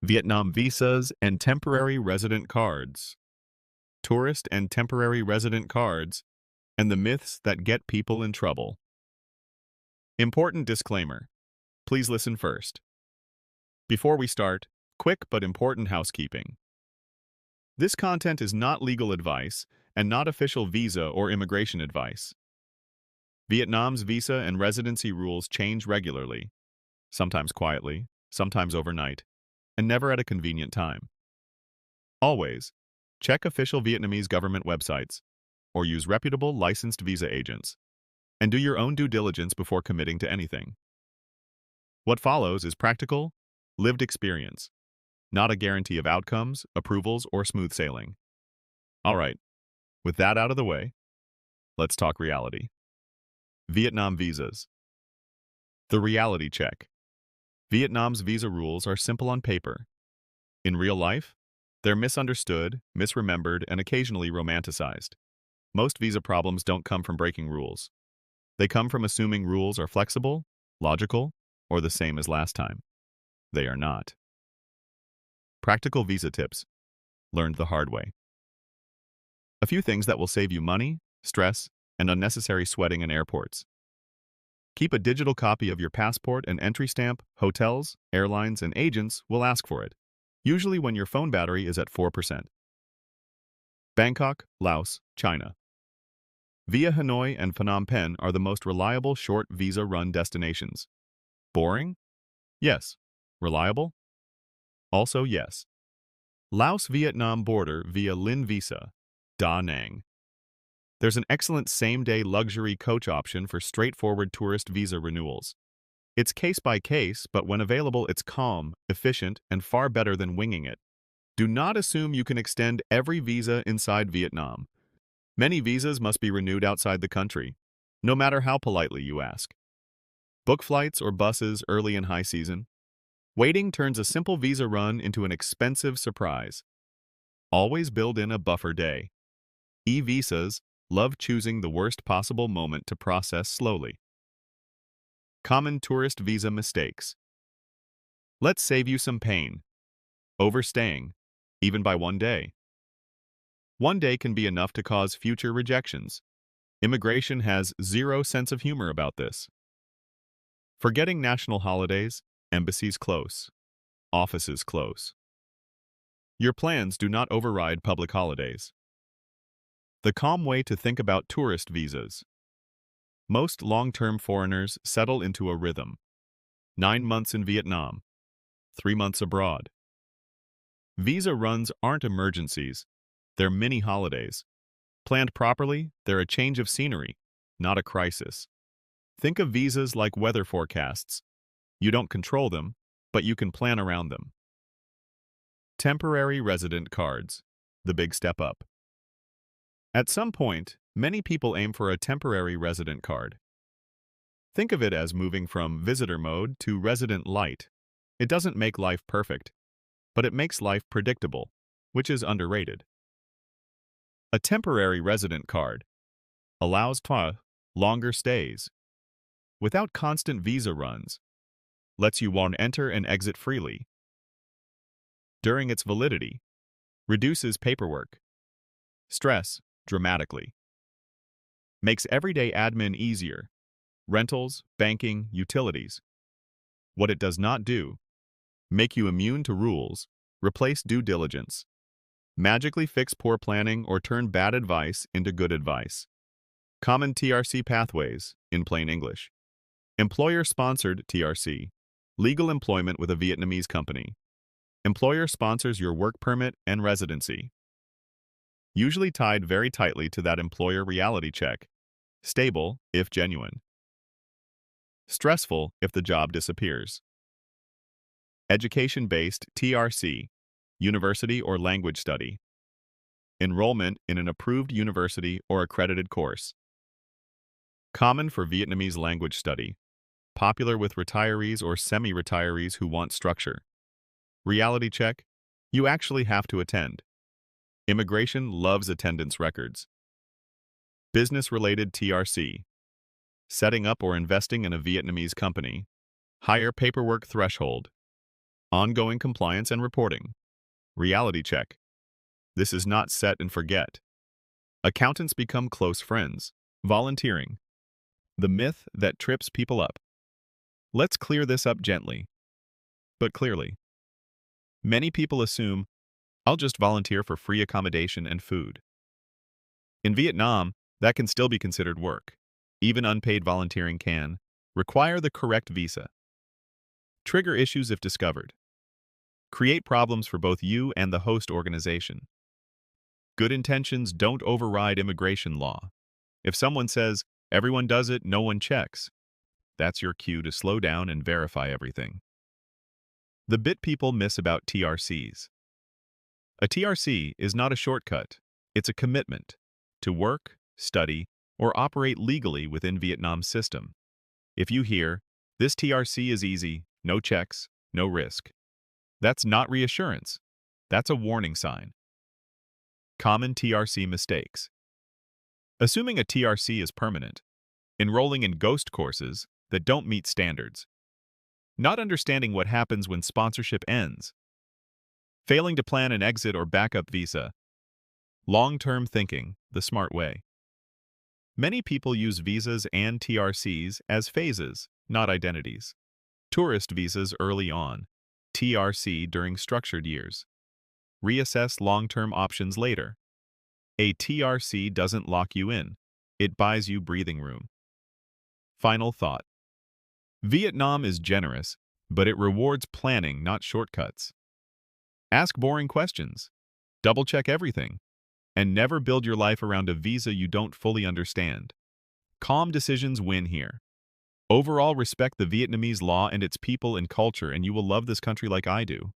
Vietnam visas and temporary resident cards, tourist and temporary resident cards, and the myths that get people in trouble. Important disclaimer. Please listen first. Before we start, quick but important housekeeping. This content is not legal advice and not official visa or immigration advice. Vietnam's visa and residency rules change regularly, sometimes quietly, sometimes overnight, and never at a convenient time. Always, check official Vietnamese government websites or use reputable licensed visa agents, and do your own due diligence before committing to anything. What follows is practical, lived experience, not a guarantee of outcomes, approvals, or smooth sailing. All right, with that out of the way, let's talk reality. Vietnam visas. The reality check. Vietnam's visa rules are simple on paper. In real life, they're misunderstood, misremembered, and occasionally romanticized. Most visa problems don't come from breaking rules. They come from assuming rules are flexible, logical, or the same as last time. They are not. Practical visa tips, learned the hard way. A few things that will save you money, stress, and unnecessary sweating in airports. Keep a digital copy of your passport and entry stamp. Hotels, airlines, and agents will ask for it, usually when your phone battery is at 4%. Bangkok, Laos, China. Via Hanoi and Phnom Penh are the most reliable short visa-run destinations. Boring? Yes. Reliable? Also yes. Laos-Vietnam border via Linh Visa, Da Nang. There's an excellent same-day luxury coach option for straightforward tourist visa renewals. It's case by case, but when available, it's calm, efficient, and far better than winging it. Do not assume you can extend every visa inside Vietnam. Many visas must be renewed outside the country, no matter how politely you ask. Book flights or buses early in high season. Waiting turns a simple visa run into an expensive surprise. Always build in a buffer day. E-visas love choosing the worst possible moment to process slowly. Common tourist visa mistakes. Let's save you some pain. Overstaying, even by 1 day. 1 day can be enough to cause future rejections. Immigration has zero sense of humor about this. Forgetting national holidays, embassies close, offices close. Your plans do not override public holidays. The calm way to think about tourist visas. Most long-term foreigners settle into a rhythm. 9 months in Vietnam, 3 months abroad. Visa runs aren't emergencies, they're mini holidays. Planned properly, they're a change of scenery, not a crisis. Think of visas like weather forecasts. You don't control them, but you can plan around them. Temporary resident cards, the big step up. At some point, many people aim for a temporary resident card. Think of it as moving from visitor mode to resident light. It doesn't make life perfect, but it makes life predictable, which is underrated. A temporary resident card allows longer stays, without constant visa runs, lets you enter and exit freely. During its validity, reduces paperwork, stress dramatically, makes everyday admin easier, rentals, banking, utilities. What it does not do, make you immune to rules, replace due diligence, magically fix poor planning or turn bad advice into good advice. Common TRC pathways, in plain English. Employer-sponsored TRC, legal employment with a Vietnamese company. Employer sponsors your work permit and residency. Usually tied very tightly to that employer reality check. Stable, if genuine. Stressful if the job disappears. Education-based TRC, university or language study. Enrollment in an approved university or accredited course. Common for Vietnamese language study. Popular with retirees or semi-retirees who want structure. Reality check, you actually have to attend. Immigration loves attendance records. Business-related TRC. Setting up or investing in a Vietnamese company. Higher paperwork threshold. Ongoing compliance and reporting. Reality check. This is not set and forget. Accountants become close friends. Volunteering. The myth that trips people up. Let's clear this up gently, but clearly. Many people assume, I'll just volunteer for free accommodation and food. In Vietnam, that can still be considered work. Even unpaid volunteering can require the correct visa. Trigger issues if discovered. Create problems for both you and the host organization. Good intentions don't override immigration law. If someone says, everyone does it, no one checks, that's your cue to slow down and verify everything. The bit people miss about TRCs. A TRC is not a shortcut. It's a commitment to work, study, or operate legally within Vietnam's system. If you hear, this TRC is easy, no checks, no risk, that's not reassurance. That's a warning sign. Common TRC mistakes. Assuming a TRC is permanent. Enrolling in ghost courses that don't meet standards. Not understanding what happens when sponsorship ends. Failing to plan an exit or backup visa. Long-term thinking, the smart way. Many people use visas and TRCs as phases, not identities. Tourist visas early on, TRC during structured years. Reassess long-term options later. A TRC doesn't lock you in. It buys you breathing room. Final thought. Vietnam is generous, but it rewards planning, not shortcuts. Ask boring questions. Double-check everything. And never build your life around a visa you don't fully understand. Calm decisions win here. Overall, respect the Vietnamese law and its people and culture, and you will love this country like I do.